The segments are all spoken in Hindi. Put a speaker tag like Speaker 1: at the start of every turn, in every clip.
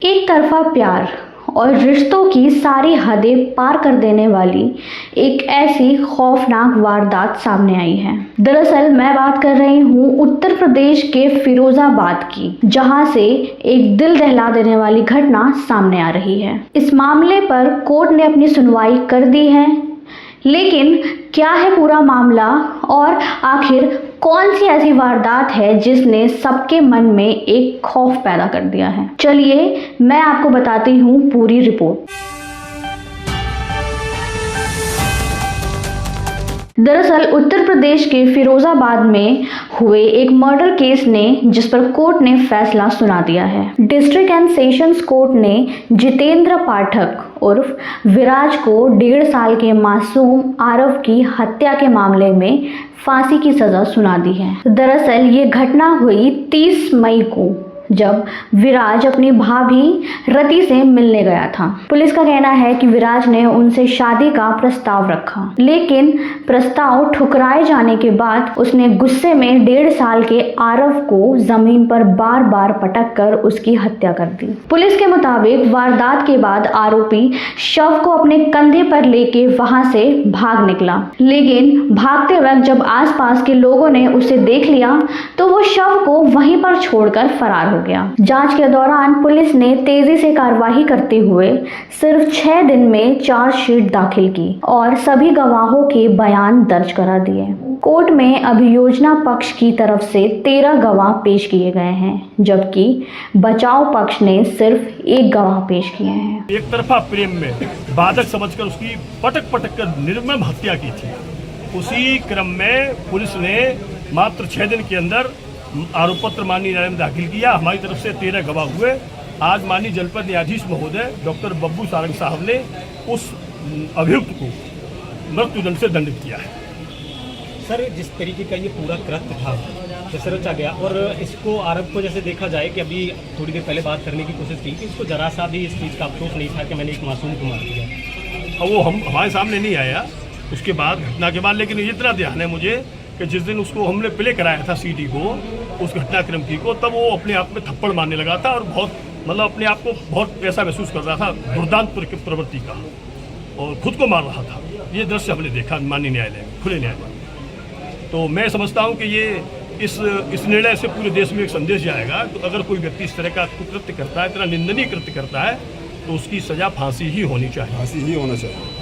Speaker 1: एक तरफा प्यार और रिश्तों की सारी हदें पार कर देने वाली एक ऐसी खौफनाक वारदात सामने आई है। दरअसल मैं बात कर रही हूँ उत्तर प्रदेश के फिरोजाबाद की, जहां से एक दिल दहला देने वाली घटना सामने आ रही है। इस मामले पर कोर्ट ने अपनी सुनवाई कर दी है, लेकिन क्या है पूरा मामला और आखिर कौन सी ऐसी वारदात है जिसने सबके मन में एक खौफ पैदा कर दिया है? चलिए मैं आपको बताती हूँ पूरी रिपोर्ट। दरअसल उत्तर प्रदेश के फिरोजाबाद में हुए एक मर्डर केस ने जिस पर कोर्ट ने फैसला सुना दिया है। डिस्ट्रिक्ट एंड सेशंस कोर्ट ने जितेंद्र पाठक उर्फ विराज को 1.5 साल के मासूम आरव की हत्या के मामले में फांसी की सजा सुना दी है। दरअसल ये घटना हुई 30 मई को, जब विराज अपनी भाभी रति से मिलने गया था। पुलिस का कहना है कि विराज ने उनसे शादी का प्रस्ताव रखा, लेकिन प्रस्ताव ठुकराए जाने के बाद उसने गुस्से में 1.5 साल के आरव को जमीन पर बार बार पटक कर उसकी हत्या कर दी। पुलिस के मुताबिक वारदात के बाद आरोपी शव को अपने कंधे पर लेके वहां से भाग निकला, लेकिन भागते वक्त जब आसपास के लोगों ने उसे देख लिया तो वो शव को वहीं पर छोड़कर फरार हो गया। जांच के दौरान पुलिस ने तेजी से कार्रवाई करते हुए सिर्फ 6 दिन में चार्जशीट दाखिल की और सभी गवाहों के बयान दर्ज करा दिए। कोर्ट में अभियोजन पक्ष की तरफ से 13 गवाह पेश किए गए हैं, जबकि बचाव पक्ष ने सिर्फ 1 गवाह पेश किए हैं।
Speaker 2: एक तरफा प्रेम में बाधक समझकर उसकी पटक पटक कर निर्मम हत्या की थी। उसी क्रम में पुलिस ने मात्र 6 दिन के अंदर आरोप पत्र माननीय न्यायालय में दाखिल किया। हमारी तरफ से 13 गवाह हुए। आज माननीय जनपद न्यायाधीश महोदय डॉक्टर बब्बू सारंग साहब ने उस अभियुक्त को मृत्युदंड से दंडित किया है।
Speaker 3: सर, जिस तरीके का ये पूरा कृत्य था, जैसे रचा गया, और इसको आरोप को जैसे देखा जाए कि अभी थोड़ी देर पहले बात करने की कोशिश की कि इसको जरा सा भी इस चीज़ का अफसोस नहीं था कि मैंने एक मासूम को मार दिया।
Speaker 2: और वो हमारे सामने नहीं आया उसके बाद, घटना के बाद। लेकिन इतना ध्यान है मुझे कि जिस दिन उसको हमने प्ले कराया था सीडी को, उस घटनाक्रम की को, तब वो अपने आप में थप्पड़ मारने लगा था और बहुत अपने आप को बहुत ऐसा महसूस कर रहा था, दुर्दांत प्रवृत्ति का, और खुद को मार रहा था। ये दृश्य हमने देखा माननीय न्यायालय में, खुले न्यायालय में। तो मैं समझता हूँ कि ये इस निर्णय से पूरे देश में एक संदेश जाएगा। तो अगर कोई व्यक्ति इस तरह का कुकृत्य करता है, इतना निंदनीय कृत्य करता है, तो उसकी सजा फांसी ही होनी चाहिए।
Speaker 4: फांसी ही होना चाहिए।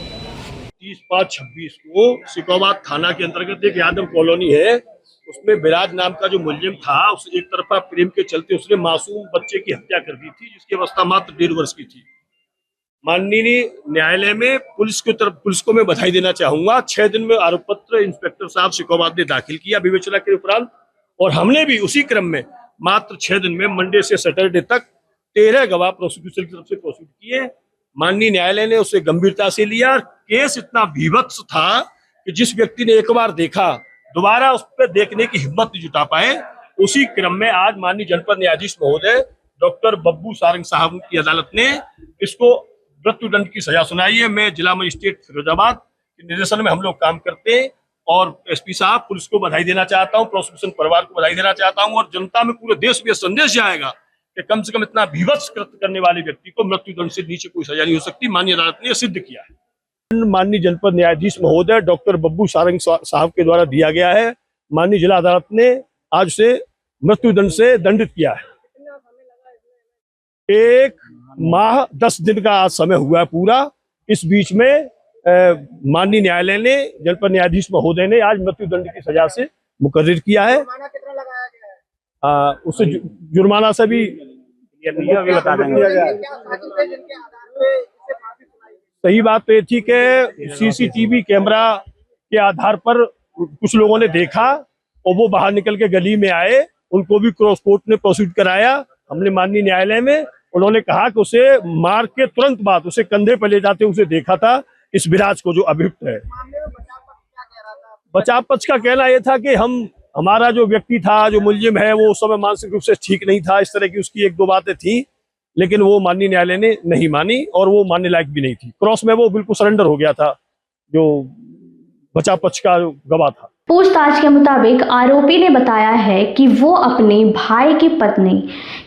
Speaker 2: 30/5/26 को सिकोबाद थाना के अंतर्गत एक यादव कॉलोनी है, उसमें विराज नाम का जो मुलजिम था, उस एक तरफा प्रेम के चलते उसने मासूम बच्चे की हत्या कर दी थी, जिसकी अवस्था मात्र 1.5 वर्ष की थी। माननीय न्यायालय में पुलिस को मैं बधाई देना चाहूंगा। 6 दिन में आरोप पत्र इंस्पेक्टर साहब सिकोबाद ने दाखिल किया विवेचना के उपरांत, और हमने भी उसी क्रम में मात्र 6 दिन में मंडे से सैटरडे तक 13 गवाह प्रोसिक्यूशन की तरफ से प्रोसिक्यूट किए। माननीय न्यायालय ने उसे गंभीरता से लिया। केस इतना बीभत्स था कि जिस व्यक्ति ने एक बार देखा, दोबारा उस पर देखने की हिम्मत नहीं जुटा पाए। उसी क्रम में आज माननीय जनपद न्यायाधीश महोदय डॉक्टर बब्बू सारंग साहब की अदालत ने इसको मृत्युदंड की सजा सुनाई है। मैं जिला मजिस्ट्रेट फिरोजाबाद के निर्देशन में हम लोग काम करते हैं, और एसपी साहब, पुलिस को बधाई देना चाहता हूँ, प्रोसिक्यूशन परिवार को बधाई देना चाहता हूँ, और जनता में पूरे देश में संदेश जाएगा कि कम से कम इतना विभत्स कृत्य करने वाले व्यक्ति को मृत्युदंड से नीचे कोई सजा नहीं हो सकती। माननीय अदालत ने यह सिद्ध किया है। माननीय जनपद न्यायाधीश महोदय डॉक्टर बब्बू सारंग साहब के द्वारा दिया गया है। माननीय जिला अदालत ने आज से मृत्युदंड से दंडित किया है। 1 माह 10 दिन का आज समय हुआ है पूरा। इस बीच में माननीय न्यायालय ने, जनपद न्यायाधीश महोदय ने आज मृत्युदंड की सजा से मुकर्रिर किया है। उससे जुर्माना से भी बता देंगे। सही बात तो ये थी कि सीसीटीवी कैमरा के आधार पर कुछ लोगों ने देखा और वो बाहर निकल के गली में आए, उनको भी क्रॉस कोर्ट ने प्रोसीड कराया। हमने माननीय न्यायालय में, उन्होंने कहा कि उसे मार के तुरंत बाद उसे कंधे पर ले जाते उसे देखा था, इस विराज को जो अभियुक्त है। बचाव पक्ष का कहना यह था कि हमारा जो व्यक्ति था, जो मुलजिम है, वो उस समय मानसिक रूप से ठीक नहीं था। इस तरह की उसकी 1-2 बातें थी, लेकिन वो माननीय न्यायालय ने नहीं मानी और वो मानने लायक भी नहीं थी। क्रॉस में वो बिल्कुल सरेंडर हो गया था, जो बचाव पक्ष का गवाह था।
Speaker 1: पूछताछ के मुताबिक आरोपी ने बताया है कि वो अपने भाई की पत्नी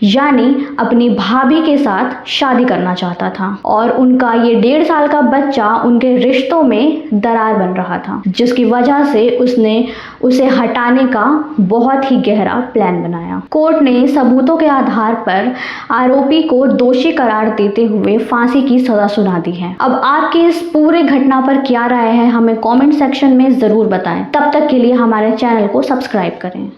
Speaker 1: यानी अपनी भाभी के साथ शादी करना चाहता था और उनका ये 1.5 साल का बच्चा उनके रिश्तों में दरार बन रहा था, जिसकी वजह से उसने उसे हटाने का बहुत ही गहरा प्लान बनाया। कोर्ट ने सबूतों के आधार पर आरोपी को दोषी करार देते हुए फांसी की सजा सुना दी है। अब आपकी इस पूरे घटना पर क्या राय है, हमें कमेंट सेक्शन में जरूर बताएं। तब तक के लिए हमारे चैनल को सब्सक्राइब करें।